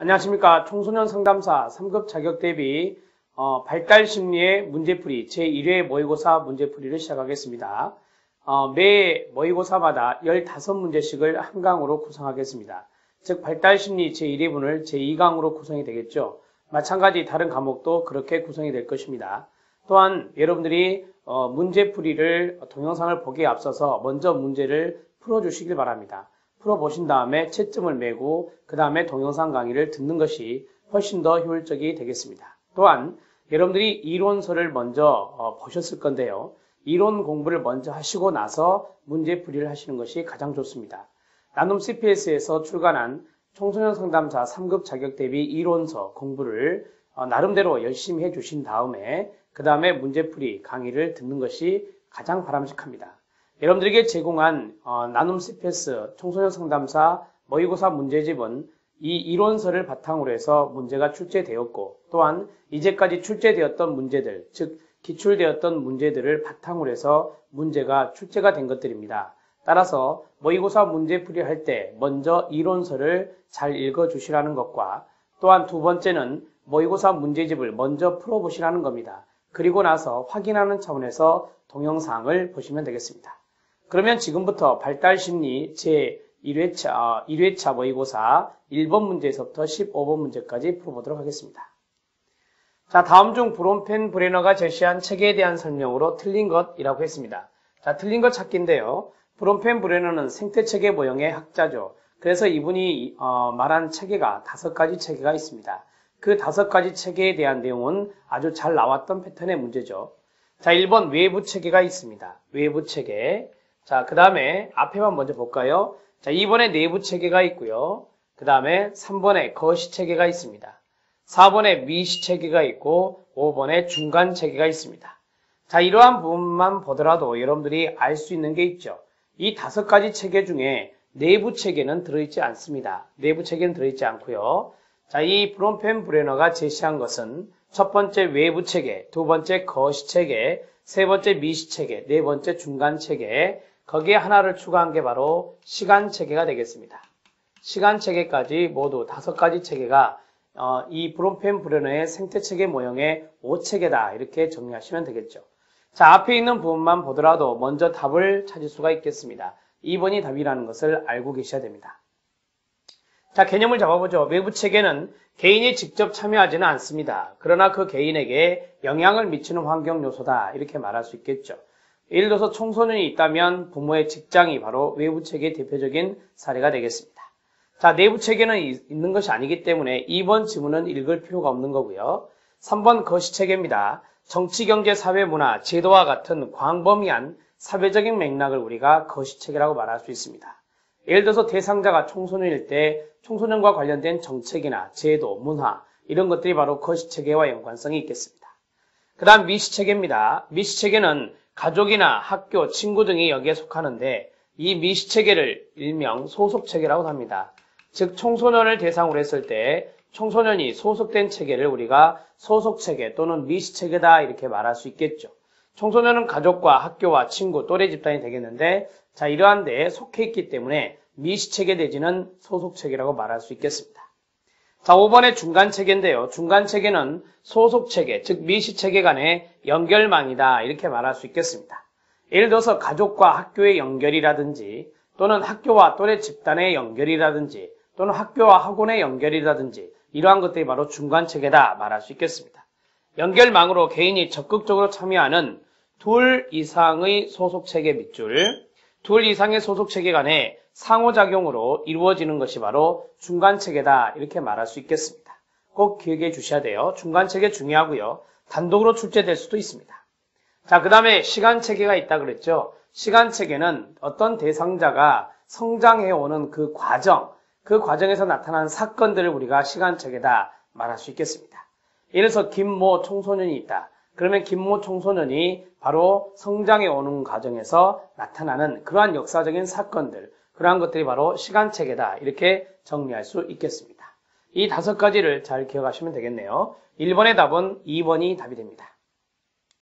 안녕하십니까. 청소년 상담사 3급 자격 대비 발달 심리의 문제풀이 제1회 모의고사 문제풀이를 시작하겠습니다. 매 모의고사마다 15문제씩을 한 강으로 구성하겠습니다. 즉 발달 심리 제1회분을 제2강으로 구성이 되겠죠. 마찬가지 다른 과목도 그렇게 구성이 될 것입니다. 또한 여러분들이 문제풀이를 동영상을 보기에 앞서서 먼저 문제를 풀어주시길 바랍니다. 풀어보신 다음에 채점을 매고 그 다음에 동영상 강의를 듣는 것이 훨씬 더 효율적이 되겠습니다. 또한 여러분들이 이론서를 먼저 보셨을 건데요. 이론 공부를 먼저 하시고 나서 문제풀이를 하시는 것이 가장 좋습니다. 나눔 CPS에서 출간한 청소년 상담사 3급 자격 대비 이론서 공부를 나름대로 열심히 해주신 다음에 그 다음에 문제풀이 강의를 듣는 것이 가장 바람직합니다. 여러분들에게 제공한 나눔 CPS 청소년 상담사 모의고사 문제집은 이 이론서를 바탕으로 해서 문제가 출제되었고 또한 이제까지 출제되었던 문제들, 즉 기출되었던 문제들을 바탕으로 해서 문제가 출제가 된 것들입니다. 따라서 모의고사 문제풀이 할 때 먼저 이론서를 잘 읽어주시라는 것과 또한 두 번째는 모의고사 문제집을 먼저 풀어보시라는 겁니다. 그리고 나서 확인하는 차원에서 동영상을 보시면 되겠습니다. 그러면 지금부터 발달심리 제1회차 모의고사 1번 문제에서부터 15번 문제까지 풀어보도록 하겠습니다. 자, 다음 중 브론펜 브레너가 제시한 체계에 대한 설명으로 틀린 것이라고 했습니다. 자, 틀린 것 찾기인데요. 브론펜 브레너는 생태체계 모형의 학자죠. 그래서 이분이 말한 체계가 5가지 체계가 있습니다. 그 5가지 체계에 대한 내용은 아주 잘 나왔던 패턴의 문제죠. 자, 1번 외부 체계가 있습니다. 외부 체계. 자, 그 다음에 앞에만 먼저 볼까요? 자, 2번에 내부 체계가 있고요. 그 다음에 3번에 거시 체계가 있습니다. 4번에 미시 체계가 있고 5번에 중간 체계가 있습니다. 자, 이러한 부분만 보더라도 여러분들이 알 수 있는 게 있죠. 이 5가지 체계 중에 내부 체계는 들어있지 않습니다. 내부 체계는 들어있지 않고요. 자, 이 브론펜 브레너가 제시한 것은 첫 번째 외부 체계, 두 번째 거시 체계, 세 번째 미시 체계, 네 번째 중간 체계, 거기에 하나를 추가한 게 바로 시간 체계가 되겠습니다. 시간 체계까지 모두 5가지 체계가 이 브론펜 브레너의 생태체계 모형의 5체계다 이렇게 정리하시면 되겠죠. 자, 앞에 있는 부분만 보더라도 먼저 답을 찾을 수가 있겠습니다. 2번이 답이라는 것을 알고 계셔야 됩니다. 자, 개념을 잡아보죠. 외부 체계는 개인이 직접 참여하지는 않습니다. 그러나 그 개인에게 영향을 미치는 환경 요소다 이렇게 말할 수 있겠죠. 예를 들어서 청소년이 있다면 부모의 직장이 바로 외부 체계의 대표적인 사례가 되겠습니다. 자, 내부 체계는 있는 것이 아니기 때문에 2번 지문은 읽을 필요가 없는 거고요. 3번 거시 체계입니다. 정치, 경제, 사회, 문화, 제도와 같은 광범위한 사회적인 맥락을 우리가 거시 체계라고 말할 수 있습니다. 예를 들어서 대상자가 청소년일 때 청소년과 관련된 정책이나 제도, 문화 이런 것들이 바로 거시 체계와 연관성이 있겠습니다. 그 다음 미시 체계입니다. 미시 체계는 가족이나 학교, 친구 등이 여기에 속하는데 이 미시 체계를 일명 소속 체계라고 합니다. 즉 청소년을 대상으로 했을 때 청소년이 소속된 체계를 우리가 소속 체계 또는 미시 체계다 이렇게 말할 수 있겠죠. 청소년은 가족과 학교와 친구, 또래 집단이 되겠는데 자, 이러한 데에 속해 있기 때문에 미시 체계 내지는 소속 체계라고 말할 수 있겠습니다. 자, 5번의 중간 체계인데요. 중간 체계는 소속 체계, 즉 미시 체계 간의 연결망이다 이렇게 말할 수 있겠습니다. 예를 들어서 가족과 학교의 연결이라든지 또는 학교와 또래 집단의 연결이라든지 또는 학교와 학원의 연결이라든지 이러한 것들이 바로 중간 체계다 말할 수 있겠습니다. 연결망으로 개인이 적극적으로 참여하는 둘 이상의 소속 체계 밑줄, 둘 이상의 소속 체계 간의 상호작용으로 이루어지는 것이 바로 중간체계다 이렇게 말할 수 있겠습니다. 꼭 기억해 주셔야 돼요. 중간체계 중요하고요. 단독으로 출제될 수도 있습니다. 자, 그 다음에 시간체계가 있다 그랬죠. 시간체계는 어떤 대상자가 성장해오는 그 과정에서 나타나는 사건들을 우리가 시간체계다 말할 수 있겠습니다. 예를 들어서 김모 청소년이 있다. 그러면 김모 청소년이 바로 성장해오는 과정에서 나타나는 그러한 역사적인 사건들, 그러한 것들이 바로 시간체계다 이렇게 정리할 수 있겠습니다. 이 5가지를 잘 기억하시면 되겠네요. 1번의 답은 2번이 답이 됩니다.